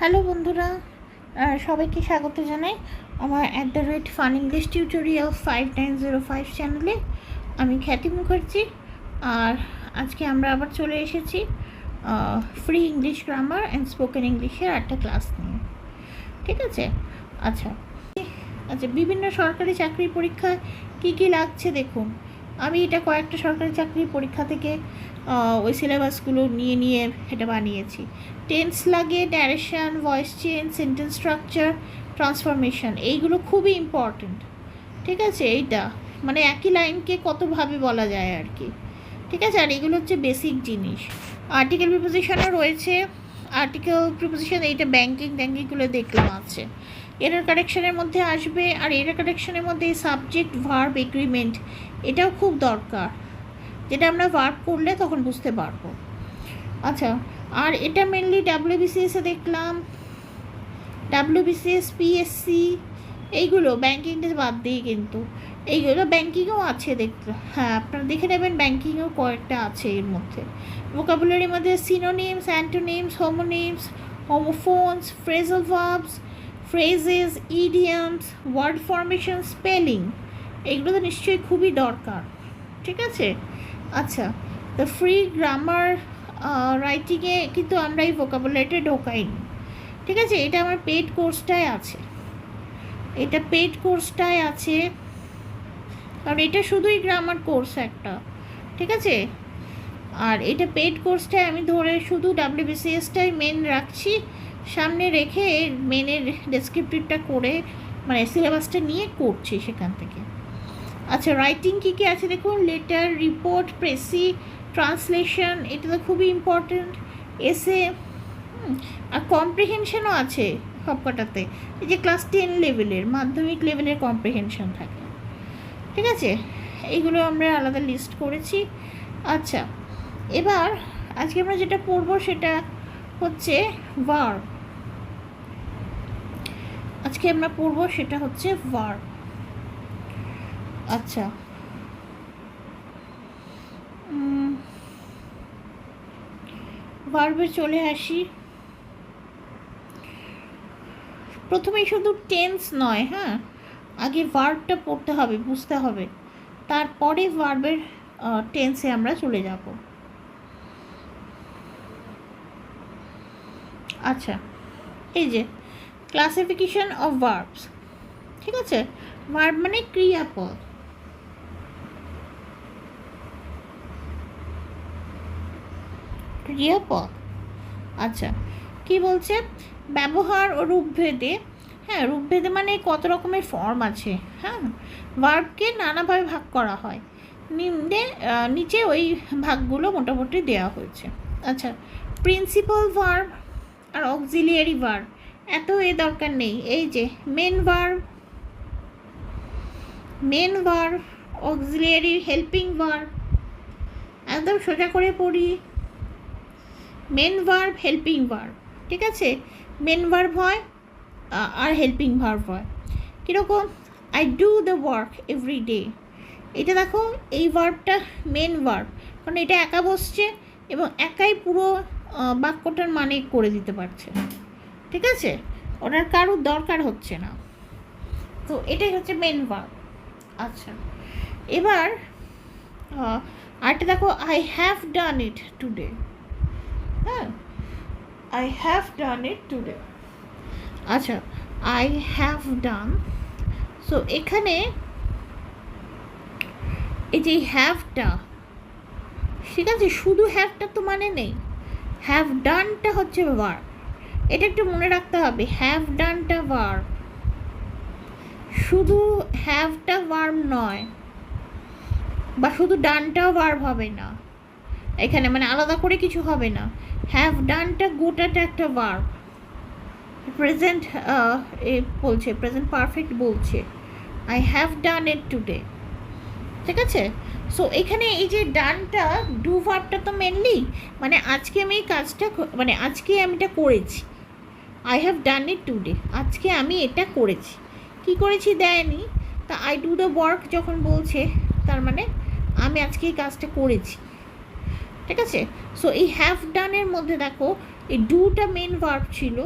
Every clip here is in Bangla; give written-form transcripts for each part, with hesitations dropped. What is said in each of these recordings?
হ্যালো বন্ধুরা, সবাইকে স্বাগত জানাই আমার @ফান ইংলিশ টিউটোরিয়াল 5905 চ্যানেলে। আমি খ্যাতি মুখার্জি। আর আজকে আমরা আবার চলে এসেছি free English grammar and spoken ইংলিশের একটা ক্লাস নিয়ে। ঠিক আছে? আচ্ছা, বিভিন্ন সরকারি চাকরির পরীক্ষায় কী কী লাগছে দেখুন। আমি এটা কয়েকটা সরকারি চাকরির পরীক্ষা থেকে ওই সিলেবাসগুলো নিয়ে এটা বানিয়েছি। টেন্স লাগে, narration, voice change, sentence structure, transformation, এইগুলো খুবই ইম্পর্ট্যান্ট। ঠিক আছে? এইটা মানে একই লাইনকে কতভাবে বলা যায় আর কি। ঠিক আছে? আর এগুলো হচ্ছে বেসিক জিনিস। আর্টিকেল প্রিপোজিশনও রয়েছে। আর্টিকেল প্রিপোজিশন এইটা ব্যাঙ্কিংগুলো দেখলাম আছে। এরার কারেকশনের মধ্যে আসবে। আর এরার কারেকশনের মধ্যে সাবজেক্ট, ভার্ব, এগ্রিমেন্ট, এটাও খুব দরকার, যেটা আমরা ভার্ব করলে তখন বুঝতে পারবো। আচ্ছা, আর এটা মেনলি ডাব্লিউবিসিএসে দেখলাম, ডাব্লিউবিসিএস, পিএসসি, এইগুলো ব্যাঙ্কিংটা বাদ দিয়ে, কিন্তু এইগুলো ব্যাঙ্কিংও আছে দেখতে। হ্যাঁ, আপনারা দেখে নেবেন, ব্যাঙ্কিংও কয়েকটা আছে এর মধ্যে। ভোকাবুলারির মধ্যে synonyms, antonyms, homonyms, homophones, phrasal verbs, phrases, idioms, word formation, spelling, এগুলো তো নিশ্চয়ই খুবই দরকার। ঠিক আছে? আচ্ছা, তো ফ্রি গ্রামার রাইটিংয়ে কিন্তু আমরা এই ভোকাবুলারিটা ঢোকাইনি। ঠিক আছে? এটা আমার পেড কোর্সটায় আছে, এটা পেড কোর্সটায় আছে, কারণ এটা শুধুই গ্রামার কোর্স একটা। ঠিক আছে? আর এটা পেড কোর্সটায় আমি ধরে শুধু ডাব্লিউবিসিএসটাই মেন রাখছি, সামনে রেখে মেনের ডেসক্রিপটিভটা করে মানে সিলেবাসটা নিয়ে করছি সেখান থেকে। আচ্ছা, রাইটিং কী কী আছে দেখুন। লেটার, রিপোর্ট, প্রেসি, ট্রান্সলেশন, এটা তো খুবই ইম্পর্ট্যান্ট। এসে আর কম্প্রিহেনশনও আছে সবকটাতে। এই যে ক্লাস 10 লেভেলের, মাধ্যমিক লেভেলের কম্প্রিহেনশন থাকে। ঠিক আছে? এইগুলো আমরা আলাদা লিস্ট করেছি। আচ্ছা, এবার আজকে আমরা যেটা পড়বো সেটা হচ্ছে ভার্ব। আজকে আমরা পড়বো সেটা হচ্ছে ভার্ব। আচ্ছা, ভার্বে চলে আসি। প্রথমেই শুধু টেন্স নয়, হ্যাঁ, আগে ভার্বটা পড়তে হবে, বুঝতে হবে, তারপরে ভার্বের টেন্সে আমরা চলে যাব। আচ্ছা, এই যে ক্লাসিফিকেশন অফ ভার্বস। ঠিক আছে? ভার্ব মানে ক্রিয়াপদ। ক্রিয়াপদ। আচ্ছা, কি বলছে? ব্যবহার ও রূপভেদে। হ্যাঁ, রূপভেদে মানে কত রকমের ফর্ম আছে। হ্যাঁ, ভার্বকে নানাভাবে ভাগ করা হয়। নিচে ওই ভাগগুলো মোটামুটি দেওয়া হয়েছে। আচ্ছা, প্রিন্সিপাল ভার্ব আর অক্সিলিয়ারি ভার্ব, এত দরকার নেই। এই যে main verb, auxiliary, helping verb, একদম সোজা করে পড়ি। Main verb, helping verb. ঠিক আছে? মেন ভার্ব হয় আর হেল্পিং ভার্ব হয়। কীরকম? I do the work every day. এটা দেখো, এই ভার্বটা মেন ভার্ব, কারণ এটা একা বসছে এবং একাই পুরো বাক্যটার মানে করে দিতে পারছে। ঠিক আছে? ওনার কারোর দরকার হচ্ছে না। তো এটাই হচ্ছে মেন ভার্ব। আচ্ছা, এবার আরেকটা দেখো, I have done it today. হ্যাঁ, I have done it today. আচ্ছা, আই হ্যাভ ডান। সো এখানে এই যে হ্যাভটা, ঠিক আছে, শুধু হ্যাভটা তো মানে নেই, হ্যাভ ডানটা হচ্ছে ভার্ব। এটা একটু মনে রাখতে হবে, হ্যাভ ডানটা ভার্ব, শুধু হ্যাভটা ভার্ব নয়, বা শুধু ডানটাও ভার্ব হবে না এখানে, মানে আলাদা করে কিছু হবে না। হ্যাভ ডানটা গোটাটা একটা ভার্ব। প্রেজেন্ট বলছে, প্রেজেন্ট পারফেক্ট বলছে, I have done it today. ঠিক আছে? সো এখানে এই যে ডানটা, ডু ভার্বটা তো মেনলি মানে আজকে আমি এই কাজটা, মানে আজকে আমি এটা করেছি। I have done it today, আজকে আমি এটা করেছি। কি করেছি দেয়নি, তা আই ডু দ্য ওয়ার্ক যখন বলছে, তার মানে আমি আজকে এই কাজটা করেছি। ঠিক আছে? সো এই হ্যাভ ডানের মধ্যে দেখো, এই ডুটা মেন ভার্ব ছিল,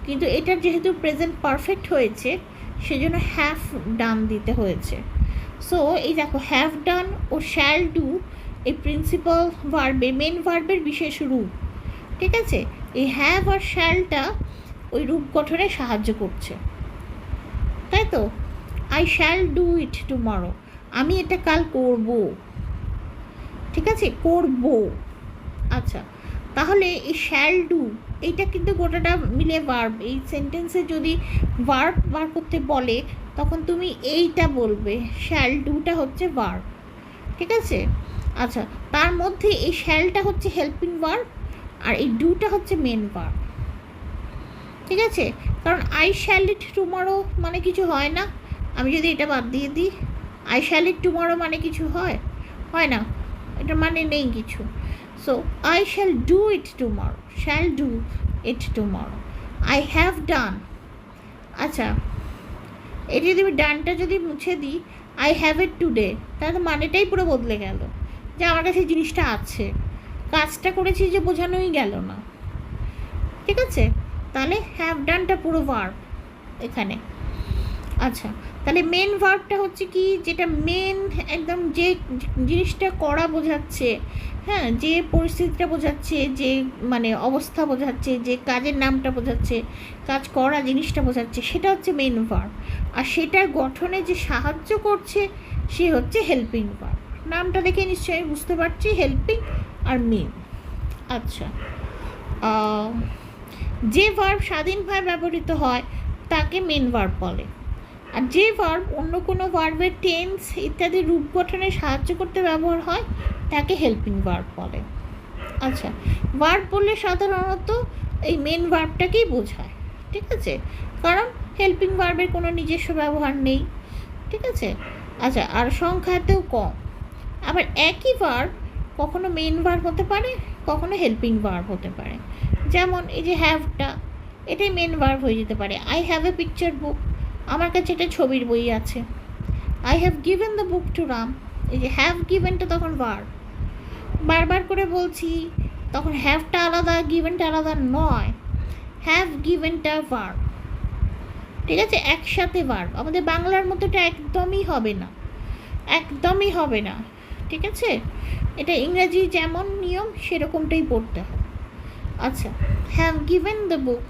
কিন্তু এটার যেহেতু প্রেজেন্ট পারফেক্ট হয়েছে সেজন্য হ্যাভ ডান দিতে হয়েছে। সো এই দেখো হ্যাভ ডান ও শ্যাল ডু এই প্রিন্সিপাল ভার্বে মেন ভার্বের বিশেষ রূপ, ঠিক আছে? এই হ্যাভ আর শ্যালটা ওই রূপ গঠনে সাহায্য করছে, তাই তো? I shall do it tomorrow, আমি এটা কাল করব, ঠিক আছে? করব। আচ্ছা, তাহলে এই শ্যাল ডু এইটা কিন্তু গোটাটা মিলে ভার্ব। এই সেন্টেন্সে যদি ভার্ব বার করতে বলে তখন তুমি এইটা বলবে, শ্যাল ডুটা হচ্ছে ভার্ব, ঠিক আছে? আচ্ছা, তার মধ্যে এই শ্যালটা হচ্ছে হেল্পিং ভার্ব আর এই ডুটা হচ্ছে মেন ভার্ব, ঠিক আছে? কারণ আই শ্যাল ইট টুমরো মানে কিছু হয় না। আমি যদি এটা বাদ দিয়ে দিই, আই শ্যাল ইট টুমরো মানে কিছু হয় না, এটা মানে নেই কিছু। So I shall do it tomorrow, shall do it tomorrow. I have ডান, আচ্ছা এটা যদি আমি ডানটা যদি মুছে দিই, আই হ্যাভ ইট টুডে, তাহলে মানেটাই পুরো বদলে গেল, যে আমার কাছে জিনিসটা আছে, কাজটা করেছি যে বোঝানোই গেল না, ঠিক আছে? তাহলে হ্যাভ ডানটা পুরো ভার্ব এখানে। আচ্ছা, তাহলে মেন ভার্বটা হচ্ছে কি, যেটা মেন একদম যে জিনিসটা করা বোঝাচ্ছে, হ্যাঁ, যে পরিস্থিতিটা বোঝাচ্ছে, যে মানে অবস্থা বোঝাচ্ছে, যে কাজের নামটা বোঝাচ্ছে, কাজ করা জিনিসটা বোঝাচ্ছে, সেটা হচ্ছে মেন ভার্ব। আর সেটার গঠনে যে সাহায্য করছে সে হচ্ছে হেল্পিং ভার্ব। নামটা দেখে নিশ্চয়ই আমি বুঝতে পারছি, হেল্পিং আর মেন। আচ্ছা, যে ভার্ব স্বাধীনভাবে ব্যবহৃত হয় তাকে মেন ভার্ব বলে, আর যে ভার্ব অন্য কোনো ভার্বের টেন্স ইত্যাদি রূপ গঠনে সাহায্য করতে ব্যবহার হয় তাকে হেল্পিং ভার্ব বলে। আচ্ছা, ভার্ব বললে সাধারণত এই মেন ভার্বটাকেই বোঝায়, ঠিক আছে? কারণ হেল্পিং ভার্বের কোনো নিজস্ব ব্যবহার নেই, ঠিক আছে? আচ্ছা, আর সংখ্যাতেও কম। আবার একই ভার্ব কখনো মেন ভার্ব হতে পারে, কখনো হেল্পিং ভার্ব হতে পারে। যেমন এই যে হ্যাভটা, এটাই মেন ভার্ব হয়ে যেতে পারে। I have a picture book, আমার কাছে একটা ছবির বই আছে। I have given the book to Ram, এই যে হ্যাভ গিভেনটা তখন ভার্ব, বারবার করে বলছি, তখন হ্যাভটা আলাদা, গিভেনটা আলাদা নয়, হ্যাভ গিভেনটা ভার্ব, ঠিক আছে? একসাথে ভার্ব। আমাদের বাংলার মতো এটা একদমই হবে না, একদমই হবে না, ঠিক আছে? এটা ইংরেজি যেমন নিয়ম সেরকমটাই পড়তে হবে। আচ্ছা, have given the book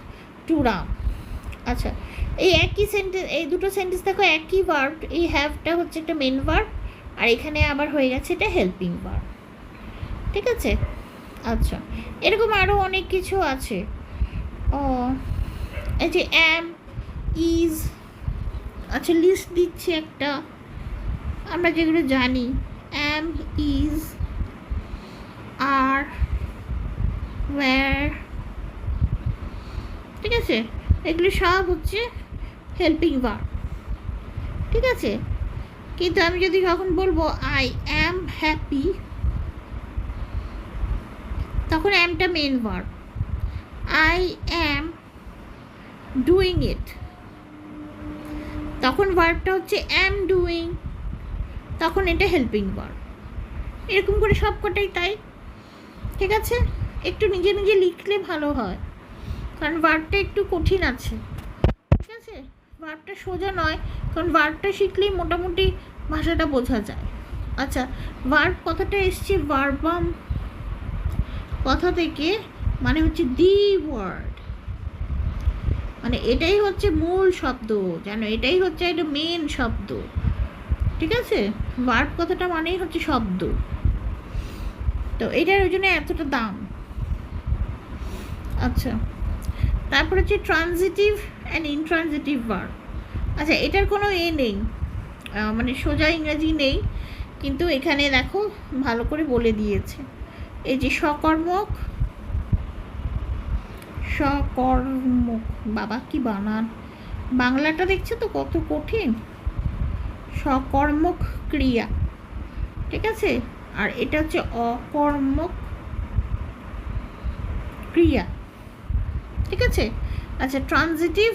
to Ram. আচ্ছা, এই একই সেন্টেন্স, এই দুটো সেন্টেন্স দেখো একই ভার্ব, এই হ্যাভটা হচ্ছে একটা মেন ভার্ব আর এখানে আবার হয়ে গেছে এটা হেল্পিং ভার্ব, ঠিক আছে? আচ্ছা, এরকম আরও অনেক কিছু আছে। ও এই যে অ্যাম, ইজ, আচ্ছা লিস্ট দিচ্ছি একটা, আমরা যেগুলো জানি, অ্যাম, ইজ, আর, ওয়্যার, ঠিক আছে? এগুলো সব হচ্ছে হেল্পিং ভার্ব, ঠিক আছে? কিন্তু আমি যদি কখন বলবো আই অ্যাম হ্যাপি, তখন অ্যামটা main verb. I am doing it, তখন ভার্বটা হচ্ছে অ্যাম ডুইং, তখন এটা হেল্পিং ভার্ব। এরকম করে সব কটাই তাই, ঠিক আছে? একটু নিজে নিজে লিখলে ভালো হয়, কারণ ভার্বটা একটু কঠিন আছে, ঠিক আছে? ভার্বটা সোজা নয়, কারণ ভার্বটা শিখলেই মোটামুটি ভাষাটা বোঝা যায়। আচ্ছা, ভার্ব কথাটা এসছে ভার্বাম কথা থেকে, মানে হচ্ছে দি ওয়ার্ড, মানে এটাই হচ্ছে মূল শব্দ, জানো, এটাই হচ্ছে একটা মেন শব্দ, ঠিক আছে? ভার্ব কথাটা মানেই হচ্ছে শব্দ, তো এটার ওই জন্য এতটা দাম। আচ্ছা, তারপর হচ্ছে ট্রানজিটিভ অ্যান্ড ইনট্রানজিটিভ ভার্ব। আচ্ছা, এটার কোনো নেই, মানে সোজা ইংরাজি নেই, কিন্তু এখানে দেখো ভালো করে বলে দিয়েছে। এই যে সকর্মক, সকর্মক, বাবা কি বানান, বাংলাটা দেখছো তো কত কঠিন, সকর্মক ক্রিয়া, ঠিক আছে? আর এটা হচ্ছে অকর্মক ক্রিয়া, ঠিক আছে? আচ্ছা, ট্রানজিটিভ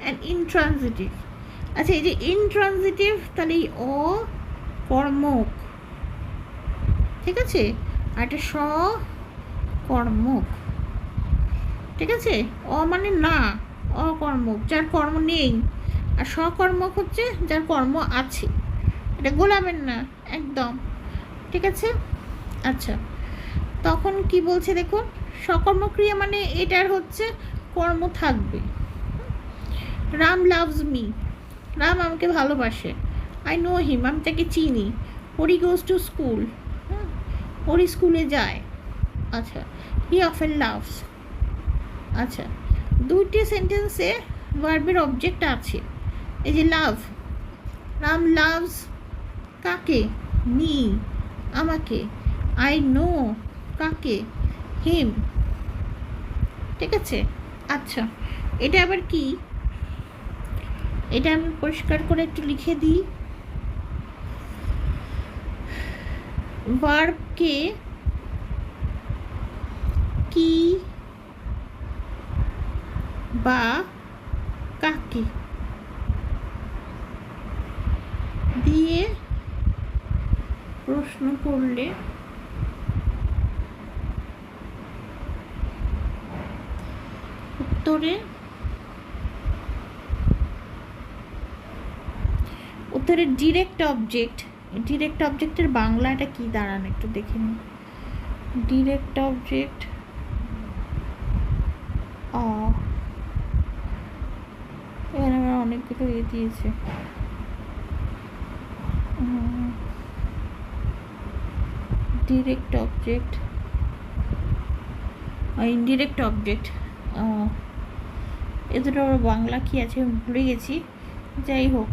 অ্যান্ড ইনট্রানজিটিভ। আচ্ছা, এই যে ইনট্রানজিটিভ, তাহলে এই অকর্মক, ঠিক আছে? আর এটা সকর্মক, ঠিক আছে? অ মানে না, অকর্মক যার কর্ম নেই, আর সকর্মক হচ্ছে যার কর্ম আছে। এটা গোলামের না একদম, ঠিক আছে। আচ্ছা, তখন কি বলছে দেখুন, সকর্মক্রিয়া মানে এটার হচ্ছে কর্ম থাকবে। রাম লাভস মি, রাম আমাকে ভালোবাসে। আই নো হিম, আমি তাকে চিনি। Hari goes to school, Hari স্কুলে যায়। আচ্ছা, হি অফেন লাভস। আচ্ছা, দুইটি সেন্টেন্সে ভার্বের অবজেক্ট আছে। এই যে লাভ, রাম লাভস কাকে, মি আমাকে। আই নো কাকে, হিম, ঠিক আছে। আচ্ছা, এটা আবার কি, এটা আমি পরিষ্কার করে একটু লিখে দিই। ভার্বকে কি বা কাকে দিয়ে প্রশ্ন করলে উত্তরে ডিরেক্ট অবজেক্ট। ডিরেক্ট অবজেক্টের বাংলাটা কি দাঁড়ান একটু দেখে নিন। ডিরেক্ট অবজেক্ট এখানে আমরা অনেকগুলো দিয়েছে। ডিরেক্ট অবজেক্ট, ইনডিরেক্ট অবজেক্ট, এ দুটো বাংলা কি আছে ভুলে গেছি। যাই হোক,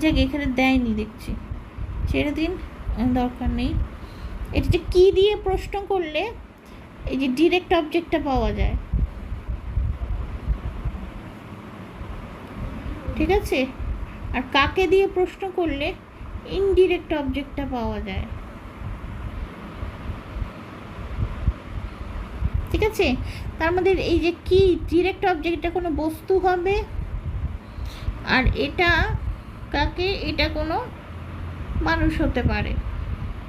যাক এখানে দেয়নি দেখছি, ছেড়ে দিন, দরকার নেই। এটা যে কী দিয়ে প্রশ্ন করলে এই যে ডিরেক্ট অবজেক্টটা পাওয়া যায়, ঠিক আছে। আর কাকে দিয়ে প্রশ্ন করলে ইনডিরেক্ট অবজেক্টটা পাওয়া যায়, ঠিক আছে। তার মধ্যে এই যে কি ডিরেক্ট অবজেক্টটা কোনো বস্তু হবে, আর এটা কাকে, এটা কোনো মানুষ হতে পারে,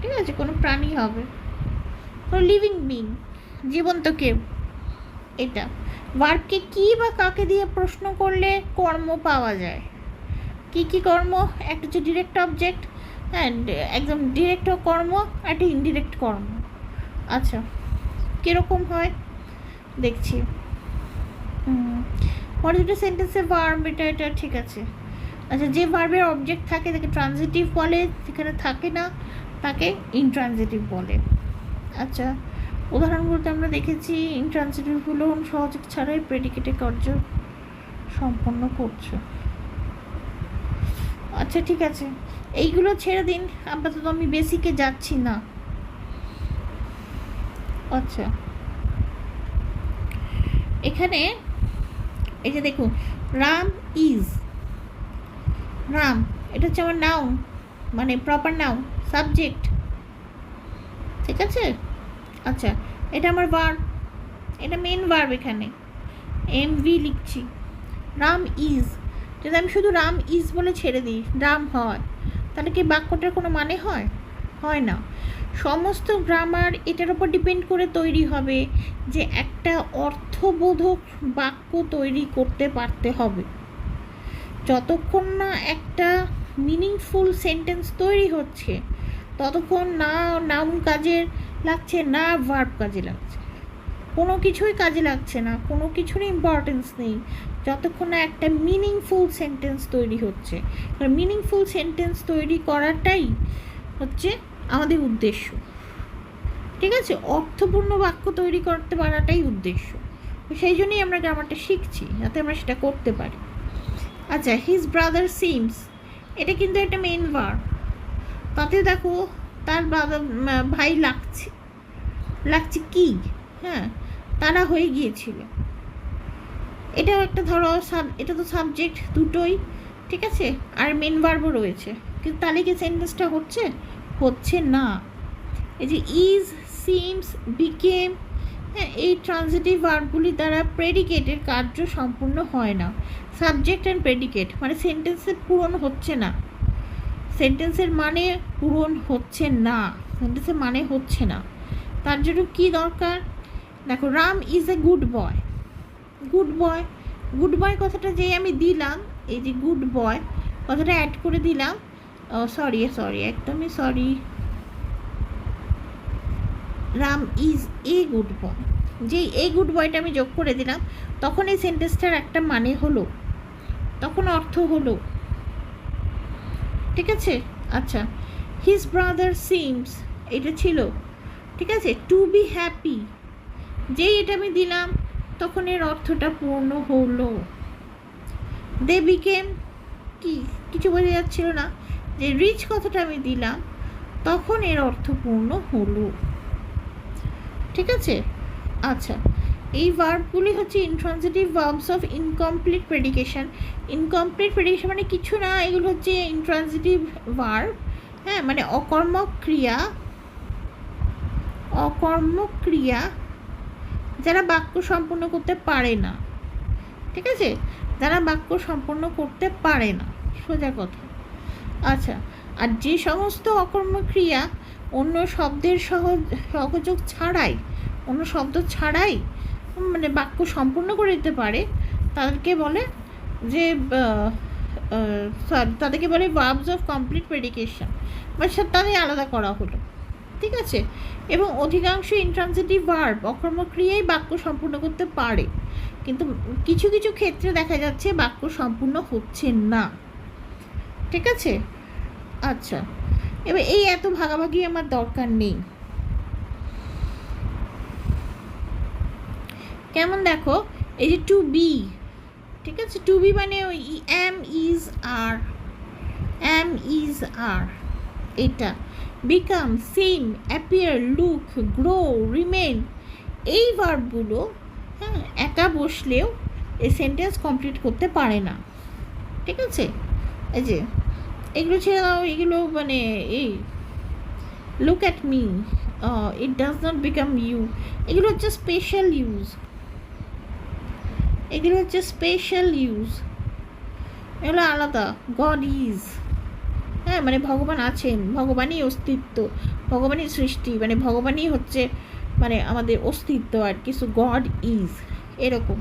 ঠিক আছে, কোনো প্রাণী হবে, কোনো লিভিং বিং, জীবন্ত কেউ। এটা ভার্বকে কি বা কাকে দিয়ে প্রশ্ন করলে কর্ম পাওয়া যায়। কি কি কর্ম, একটা হচ্ছে ডিরেক্ট অবজেক্ট, অ্যান্ড একদম ডিরেক্ট কর্ম, একটা ইনডিরেক্ট কর্ম। আচ্ছা, কীরকম হয় দেখছি। পরে দুটো সেন্টেন্সে ভার্ব, এটা ঠিক আছে। আচ্ছা, যে ভার্বের অবজেক্ট থাকে তাকে ট্রানজিটিভ বলে, যেখানে থাকে না তাকে ইনট্রানজিটিভ বলে। আচ্ছা, উদাহরণগুলোতে আমরা দেখেছি ইনট্রানজিটিভগুলো সহযোগ ছাড়াই প্রেডিকেটে কার্য সম্পন্ন করছে। আচ্ছা, ঠিক আছে, এইগুলো ছেড়ে দিন, আপাতত আমি বেসিকে যাচ্ছি না। আচ্ছা, এখানে এই যে দেখুন, রাম ইজ, রাম এটা হচ্ছে আমার নাউন, মানে প্রপার নাউন, সাবজেক্ট, ঠিক আছে। আচ্ছা, এটা আমার ভার্ব, এটা মেন ভার্ব, এখানে এমভি লিখছি। রাম ইজ, যদি আমি শুধু রাম ইজ বলে ছেড়ে দিই রাম হয়, তাহলে কি বাক্যটার কোনো মানে হয়? হয় না। সমস্ত গ্রামার এটার উপর ডিপেন্ড করে তৈরি হবে যে একটা অর্থবোধক বাক্য তৈরি করতে পারতে হবে। যতক্ষণ না একটা মিনিংফুল সেন্টেন্স তৈরি হচ্ছে ততক্ষণ না নাউন কাজে লাগছে, না ভার্ব কাজে লাগছে, কোনো কিছুই কাজে লাগছে না, কোনো কিছুরই ইম্পর্টেন্স নেই যতক্ষণ না একটা মিনিংফুল সেন্টেন্স তৈরি হচ্ছে। মিনিংফুল সেন্টেন্স তৈরি করাটাই হচ্ছে আমাদের উদ্দেশ্য, ঠিক আছে। অর্থপূর্ণ বাক্য তৈরি করতে পারাটাই উদ্দেশ্য। সেই জন্যই আমরা গ্রামারটা শিখছি, যাতে আমরা সেটা করতে পারি। আচ্ছা, হিজ ব্রাদার সিমস, এটা কিন্তু একটা মেইন ভার্ব। তাতে দেখো তার ভাই লাগছে, লাগছে কি, হ্যাঁ, তারা হয়ে গিয়েছিল, এটাও একটা ধরো এটা তো সাবজেক্ট দুটোই, ঠিক আছে, আর মেন ভার্বও রয়েছে, কিন্তু তাহলে কি সেন্টেন্সটা হচ্ছে? হচ্ছে না। এই যে ইজ, সিমস, বিকেম, হ্যাঁ, এই ট্রানজিটিভ ভার্বগুলি দ্বারা প্রেডিকেটের কার্য সম্পূর্ণ হয় না। সাবজেক্ট অ্যান্ড প্রেডিকেট মানে সেন্টেন্সে পূরণ হচ্ছে না, সেন্টেন্সের মানে পূরণ হচ্ছে না, সেন্টেন্সের মানে হচ্ছে না। তার জন্য কী দরকার? দেখো, Ram is a good boy. Good boy, good boy কথাটা যেই আমি দিলাম, এই যে গুড বয় কথাটা অ্যাড করে দিলাম, সরি একদমই sorry, Ram is a good boy, যেই এই গুড বয়টা আমি যোগ করে দিলাম, তখন এই সেন্টেন্সটার একটা মানে হলো, তখন অর্থ হলো। ঠিক আছে? আচ্ছা, হিজ ব্রাদার সিমস, এটা ছিল। ঠিক আছে, টু বি হ্যাপি, যেই এটা আমি দিলাম তখন এর অর্থটা পূর্ণ হলো। দে বিকেম, কি কিছু বোঝা যাচ্ছিল না, যে রিচ কথাটা আমি দিলাম তখন এর অর্থ পূর্ণ হলো। ঠিক আছে? আচ্ছা, এই ভার্বগুলি হচ্ছে intransitive verbs of incomplete predication. Incomplete predication মানে কিছু না, এগুলো হচ্ছে ইন্ট্রানজিটিভ ভার্ব। হ্যাঁ, মানে অকর্মক ক্রিয়া যারা বাক্য সম্পূর্ণ করতে পারে না। ঠিক আছে, যারা বাক্য সম্পূর্ণ করতে পারে না, সোজা কথা। আচ্ছা, আর যে সমস্ত অকর্মক ক্রিয়া অন্য শব্দের সহযোগ ছাড়াই, অন্য শব্দ ছাড়াই মানে বাক্য সম্পূর্ণ করে দিতে পারে, তাদেরকে বলে যে তাদেরকে বলে ভার্বস অফ কমপ্লিট প্রেডিকেশন, বা তাদের আলাদা করা হলো। ঠিক আছে, এবং অধিকাংশ ইন্ট্রানজিটিভ ভার্ব অকর্মক ক্রিয়াই বাক্য সম্পূর্ণ করতে পারে, কিন্তু কিছু কিছু ক্ষেত্রে দেখা যাচ্ছে বাক্য সম্পূর্ণ হচ্ছে না। ঠিক আছে? আচ্ছা, এবার এই এত ভাগাভাগি আমার দরকার নেই। কেমন দেখো, এই যে টু বি, ঠিক আছে, টু বি মানে ওই এম ইজ আর, এটা বিকাম, সিম, অ্যাপিয়ার, লুক, গ্রো, রিমেন, এই ভার্বগুলো হ্যাঁ একা বসলেও এই সেন্টেন্স কমপ্লিট করতে পারে না। ঠিক আছে, এই যে এগুলো ছেড়ে দাও, এগুলো মানে এই look at me, it does not become you, এগুলো হচ্ছে স্পেশাল ইউজ, এগুলো হচ্ছে স্পেশাল ইউজ, এগুলো আলাদা। গড ইজ, হ্যাঁ মানে ভগবান আছেন, ভগবানই অস্তিত্ব, ভগবানই সৃষ্টি, মানে ভগবানই হচ্ছে মানে আমাদের অস্তিত্ব আর কি। সো গড ইজ, এরকম।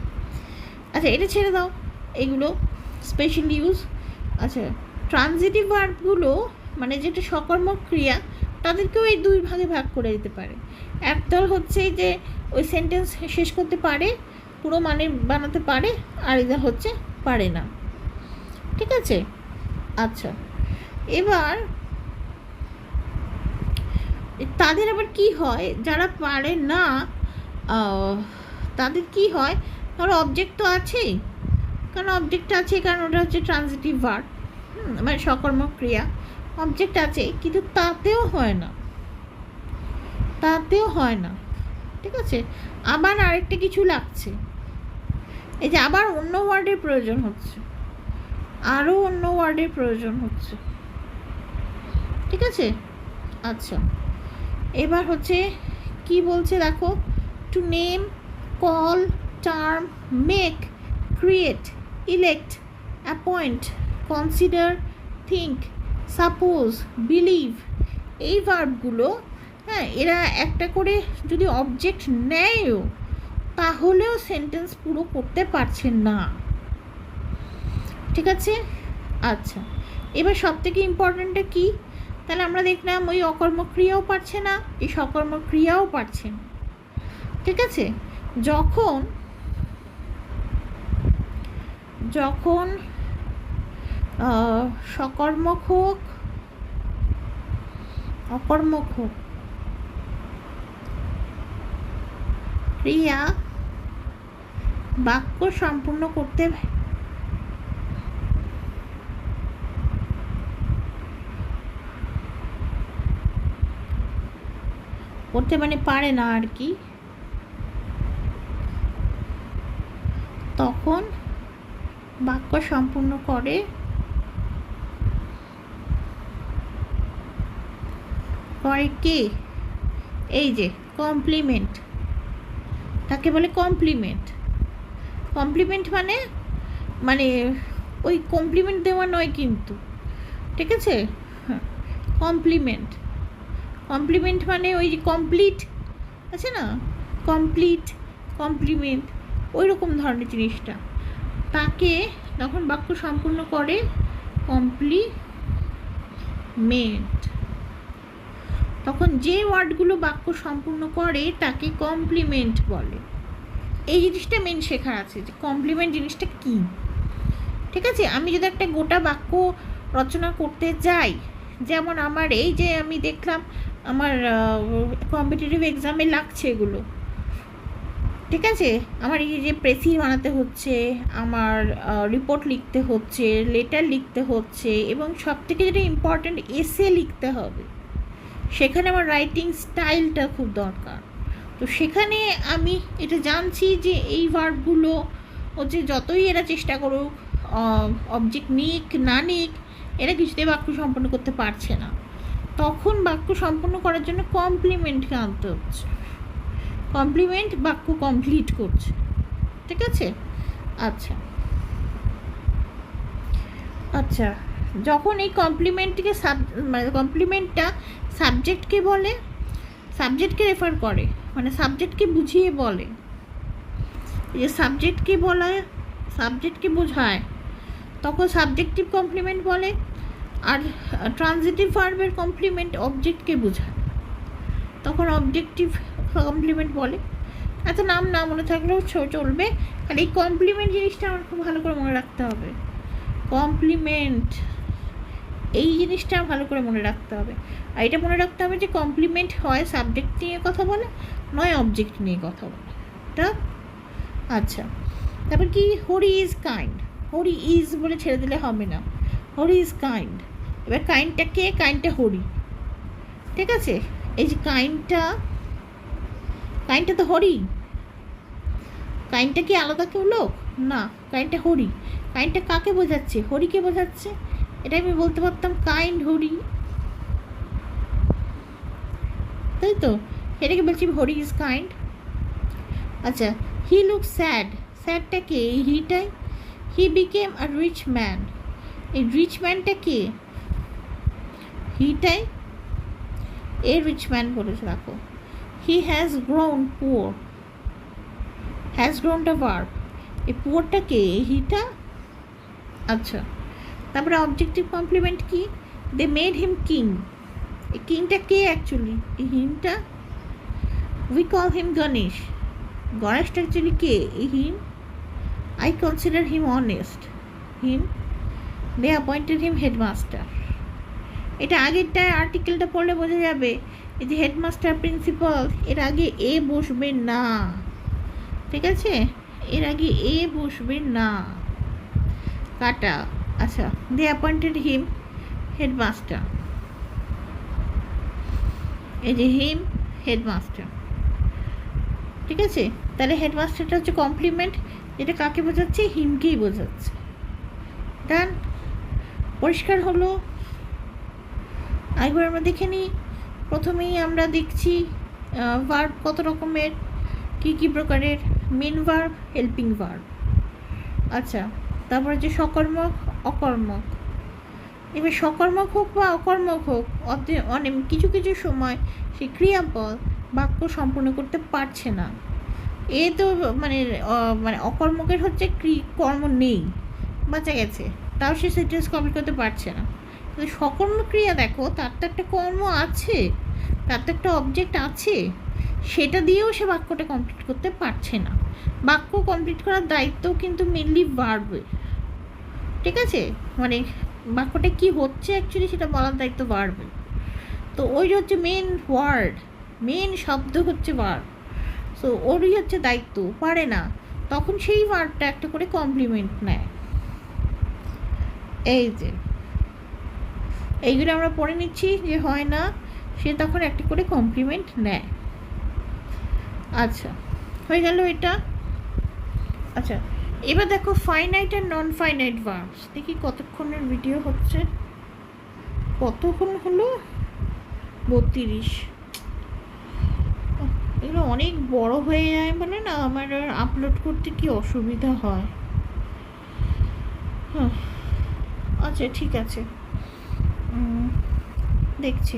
আচ্ছা, এটা ছেড়ে দাও, এগুলো স্পেশাল ইউজ। আচ্ছা, ট্রানজিটিভ ভার্বগুলো মানে যেটা সকর্মক ক্রিয়া, তাদেরকেও এই দুই ভাগে ভাগ করে দিতে পারে। একদল হচ্ছে যে ওই সেন্টেন্স শেষ করতে পারে, পুরো মানে বানাতে পারে, আর এদের হচ্ছে পারে না। ঠিক আছে? আচ্ছা, এবার তাদের আবার কি হয়, যারা পারে না তাদের কি হয়, ধরো অবজেক্ট তো আছেই, কারণ অবজেক্ট আছে, কারণ ওটা হচ্ছে ট্রানজিটিভ ভার্ব, মানে সকর্মক ক্রিয়া, অবজেক্ট আছে, কিন্তু তাতেও হয় না, তাতেও হয় না। ঠিক আছে, আবার আরেকটা কিছু লাগছে, এই যে আবার অন্য ওয়ার্ডের প্রয়োজন হচ্ছে, আরও অন্য ওয়ার্ডের প্রয়োজন হচ্ছে। ঠিক আছে? আচ্ছা, এবার হচ্ছে কি বলছে দেখো, to name, call, term, make, create, elect, appoint, consider, think, suppose, believe, এই ভার্বগুলো হ্যাঁ এরা একটা করে যদি অবজেক্ট নেয়ও, তাহলেও সেন্টেন্স পুরো করতে পারছেন না। ঠিক আছে? আচ্ছা, এবার সবথেকে ইম্পর্ট্যান্টটা কী, তাহলে আমরা দেখলাম ওই অকর্মক ক্রিয়াও পারছে না, এই সকর্মক ক্রিয়াও পারছে না। ঠিক আছে, যখন যখন সকর্মক হোক অকর্মক হোক ক্রিয়া বাক্য সম্পূর্ণ করতে মানে পারে না আর কি, তখন বাক্য সম্পূর্ণ করে কে, এই যে কমপ্লিমেন্ট, তাকে বলে কমপ্লিমেন্ট। কমপ্লিমেন্ট মানে মানে ওই কমপ্লিমেন্ট দেওয়া নয় কিন্তু, ঠিক আছে, কমপ্লিমেন্ট। কমপ্লিমেন্ট মানে ওই যে কমপ্লিট আছে না, কমপ্লিট, কমপ্লিমেন্ট, ওই রকম ধরনের জিনিসটা। তাকে যখন বাক্য সম্পূর্ণ করে কমপ্লিমেন্ট, তখন যে ওয়ার্ডগুলো বাক্য সম্পূর্ণ করে তাকে কমপ্লিমেন্ট বলে। এই জিনিসটা মেন শেখার আছে যে কমপ্লিমেন্ট জিনিসটা কী। ঠিক আছে, আমি যদি একটা গোটা বাক্য রচনা করতে যাই, যেমন আমার এই যে আমি দেখলাম আমার কম্পিটিটিভ এক্সামে লাগছে এগুলো, ঠিক আছে, আমার এই যে প্রেসি বানাতে হচ্ছে, আমার রিপোর্ট লিখতে হচ্ছে, লেটার লিখতে হচ্ছে, এবং সব থেকে যেটা ইম্পর্ট্যান্ট এসে লিখতে হবে, সেখানে আমার রাইটিং স্টাইলটা খুব দরকার। তো সেখানে আমি এটা জানছি যে এই ভার্বগুলো হচ্ছে যতই এরা চেষ্টা করুক, অবজেক্ট নিক না নিক, এরা কিছুতেই বাক্য সম্পন্ন করতে পারছে না। তখন বাক্য সম্পন্ন করার জন্য কমপ্লিমেন্টকে আনতে হচ্ছে। কমপ্লিমেন্ট বাক্য কমপ্লিট করছে, ঠিক আছে। আচ্ছা আচ্ছা, যখন এই কমপ্লিমেন্টকে মানে কমপ্লিমেন্টটা সাবজেক্টকে বলে, সাবজেক্টকে রেফার করে, মানে সাবজেক্টকে বুঝিয়ে বলে, এই যে সাবজেক্টকে বলায়, সাবজেক্টকে বোঝায়, তখন সাবজেক্টিভ কমপ্লিমেন্ট বলে। আর ট্রানজিটিভ ভার্বের কমপ্লিমেন্ট অবজেক্টকে বোঝায়, তখন অবজেক্টিভ কমপ্লিমেন্ট বলে। এত নাম না মনে থাকলেও চলবে, আর এই কমপ্লিমেন্ট জিনিসটা আমার খুব ভালো করে মনে রাখতে হবে। কমপ্লিমেন্ট এই জিনিসটা ভালো করে মনে রাখতে হবে। আর এটা মনে রাখতে হবে যে কমপ্লিমেন্ট হয় সাবজেক্ট নিয়ে কথা বলে, নয় অবজেক্ট নিয়ে কথা বলে। তা আচ্ছা, তারপর কি, Hari is kind. Hari is বলে ছেড়ে দিলে হবে না, হরি ইজ কাইন্ড। এবার কাইন্ডটা কে? কাইন্ডটা হরি, ঠিক আছে। এই যে কাইন্ডটা, কাইন্ডটা তো হরি। কাইন্ডটা কি আলাদা কেউ লোক? না, কাইন্ডটা হরি। কাইন্ডটা কাকে বোঝাচ্ছে? হরিকে বোঝাচ্ছে। এটা আমি বলতে পারতাম কাইন্ড হরি, তাই তো, এটাকে বলছি হরি ইজ কাইন্ড। আচ্ছা, হি লুক স্যাড। স্যাডটা কে? এই হিটাই। He became a rich man. এই রিচ ম্যানটা কে? হিটাই, এ রিচ ম্যান বলে রাখো। He has grown poor. Has গ্রোনটা ভার্ব, এই পুয়ারটা কে? এই হিটা। আচ্ছা, তারপরে অবজেক্টিভ কমপ্লিমেন্ট কি? They made him king. এই কিংটা কে অ্যাকচুয়ালি? এই হিমটা। We call him Ganesh. গণেশটা অ্যাকচুয়ালি কে? এই him. I consider him honest. Him. They appointed him headmaster. এটা আগেরটায় আর্টিকেলটা পড়লে বোঝা যাবে। এই যে হেডমাস্টার, প্রিন্সিপাল, এর আগে এ বসবে না, ঠিক আছে, এর আগে এ বসবে না, কাটা। আচ্ছা, দে অ্যাপয়েন্টেড হিম হেডমাস্টার। এই যে হিম হেডমাস্টার, ঠিক আছে। তাহলে হেডমাস্টারটা হচ্ছে কমপ্লিমেন্ট, যেটা কাকে বোঝাচ্ছে? হিমকেই বোঝাচ্ছে। ডান, পরিষ্কার হলো। একবার আমরা দেখে নিই। প্রথমেই আমরা দেখছি ভার্ব কত রকমের, কী কী প্রকারের। Main verb, helping verb. আচ্ছা, তারপরে যে সকর্মক, অকর্মক। এবার সকর্মক হোক বা অকর্মক হোক, অনেক কিছু কিছু সময় সে ক্রিয়াপদ বাক্য সম্পূর্ণ করতে পারছে না। এ তো মানে মানে অকর্মকের হচ্ছে কর্ম নেই, বাঁচা গেছে, তাও সে সেন্টেন্স কমপ্লিট করতে পারছে না। কিন্তু সকর্ম ক্রিয়া দেখো, তার তো একটা কর্ম আছে, তার তো একটা অবজেক্ট আছে, সেটা দিয়েও সে বাক্যটা কমপ্লিট করতে পারছে না। বাক্য কমপ্লিট করার দায়িত্ব কিন্তু মেনলি ভার্বের, ঠিক আছে, মানে বাক্যটা কি হচ্ছে অ্যাকচুয়ালি সেটা বলার দায়িত্ব ভার্বের। তো ওই হচ্ছে মেন ওয়ার্ড, মেন শব্দ হচ্ছে ভার্ব। সো ওরই হচ্ছে দায়িত্ব, পারে না, তখন সেই ভার্বটা একটা করে কমপ্লিমেন্ট নেয়। এই যে এইগুলো আমরা পড়ে নিচ্ছি যে হয় না, সে তখন একটা করে কমপ্লিমেন্ট নেয়। আচ্ছা, হয়ে গেল এটা। আচ্ছা, এবার দেখো ফাইনাইট আর নন ফাইনাইট ভার্বস। দেখি কতক্ষণের ভিডিও হচ্ছে, কতক্ষণ হলো? 32। এগুলো অনেক বড় হয়ে যায় বলে না, আমার আপলোড করতে কি অসুবিধা হয়। আচ্ছা ঠিক আছে, দেখছি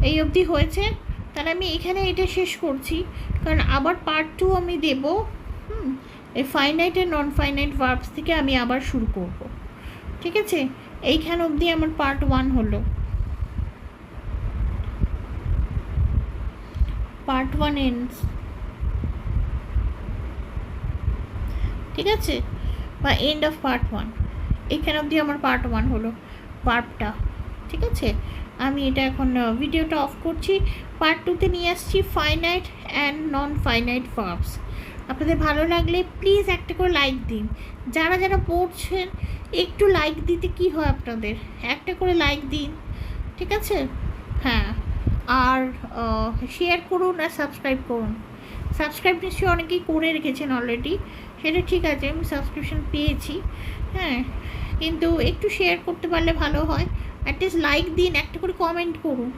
এই অবধি হয়েছে, তাহলে আমি এখানে এটা শেষ করছি, কারণ আবার পার্ট 2 আমি দেব। এই ফাইনাইট আর নন ফাইনাইট ভার্বস থেকে আমি আবার শুরু করব, ঠিক আছে? এইখানে অবধি আমার পার্ট 1 হলো। পার্ট 1 এন্ডস, ঠিক আছে, বা এন্ড অফ পার্ট 1। এখানে অবধি আমার পার্ট 1 হলো ভার্বটা, ঠিক আছে? আমি এটা এখন ভিডিওটা অফ করছি, পার্ট 2তে নিয়ে আসছি finite and non finite verbs. আপনাদের ভালো লাগলে প্লিজ একটা করে লাইক দিন। যারা যারা পড়ছেন একটু লাইক দিতে কি হয় আপনাদের, একটা করে লাইক দিন, ঠিক আছে? হ্যাঁ, আর শেয়ার করুন আর সাবস্ক্রাইব করুন। সাবস্ক্রাইব নিশ্চয়ই অনেকেই করে রেখেছেন অলরেডি, সেটা ঠিক আছে, আমি সাবস্ক্রিপশন পেয়েছি, হ্যাঁ, কিন্তু একটু শেয়ার করতে পারলে ভালো হয়। অ্যাটলিস্ট লাইক দিন, একটা করে কমেন্ট করুন,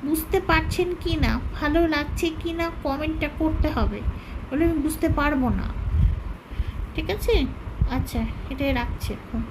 বুঝতে পারছেন কি না, ভালো লাগছে কি না কমেন্টটা করতে হবে, বলে আমি বুঝতে পারবো না, ঠিক আছে? আচ্ছা, এটাই রাখছি এখন।